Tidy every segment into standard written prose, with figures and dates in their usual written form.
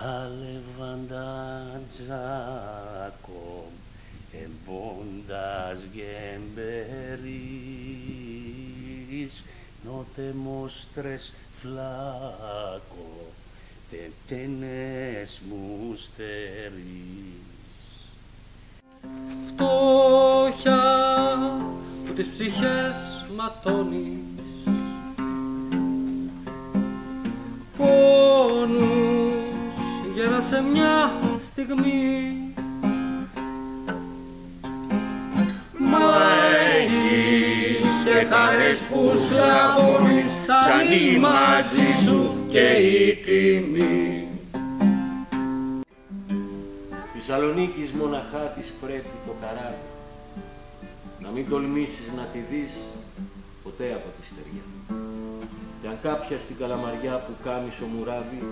Alevandazako embondas gemberis, no te mostres flaco, te tenés μουστερis. Φτώχεια που τις ψυχές ματώνεις, πόνους γέρασε μια στιγμή, μα έχεις και χαρές που σου αγώνεις, σαν η μαζί σου και η τιμή. Θεσσαλονίκης μοναχά της πρέπει το καράβι, να μην τολμήσεις να τη δεις ποτέ από τη στεριά. Κι αν κάποια στην Καλαμαριά που κάμισο μουράβι,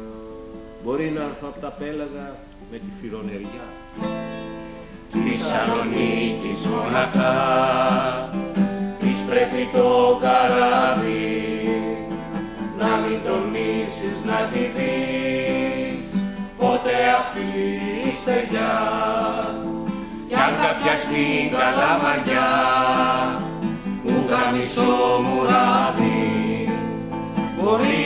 μπορεί να έρθω απ' τα πέλαγα με τη φυρονεριά. Θεσσαλονίκης μοναχά της πρέπει το καράβι, να μην τολμήσεις να τη δεις ποτέ απ' τη στεριά. Κι αν κάποια στην Καλαμαριά που κάμισο μουράβι, μπορεί